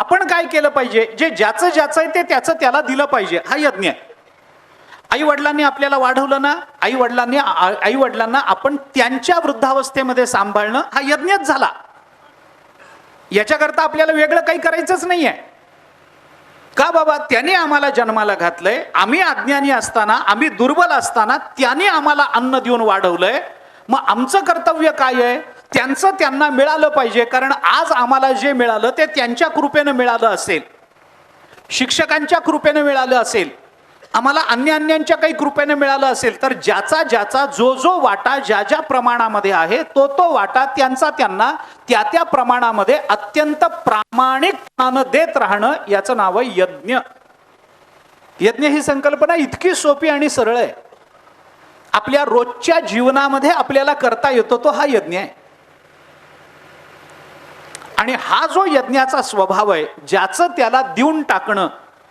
आपण काय केलं पाहिजे, जे ज्याचं ज्याचं आहे ते त्याचं त्याला दिलं पाहिजे, हा यज्ञ आहे. आई वडिलांनी आपल्याला वाढवलं ना, आई वडिलांना आपण त्यांच्या वृद्धावस्थेमध्ये सांभाळणं हा यज्ञच झाला. याच्याकरता आपल्याला वेगळं काही करायचंच नाहीये. का बाबा, त्याने आम्हाला जन्माला घातलंय, आम्ही अज्ञानी असताना, आम्ही दुर्बल असताना त्याने आम्हाला अन्न देऊन वाढवलंय. मग आमचं कर्तव्य काय आहे, त्यांचं त्यांना मिळालं पाहिजे. कारण आज आम्हाला जे मिळालं ते त्यांच्या कृपेनं मिळालं असेल, शिक्षकांच्या कृपेनं मिळालं असेल, आम्हाला अन्यांच्या काही कृपेने मिळालं असेल. तर ज्याचा ज्याचा जो जो वाटा ज्या ज्या प्रमाणामध्ये आहे तो तो वाटा त्यांचा त्यांना त्या त्या प्रमाणामध्ये अत्यंत प्रामाणिकपणानं देत राहणं, याचं नाव आहे यज्ञ. यज्ञ ही संकल्पना इतकी सोपी आणि सरळ आहे, आपल्या रोजच्या जीवनामध्ये आपल्याला करता येतो तो हा यज्ञ आहे. आणि हा जो यज्ञाचा स्वभाव आहे, ज्याचं त्याला देऊन टाकणं,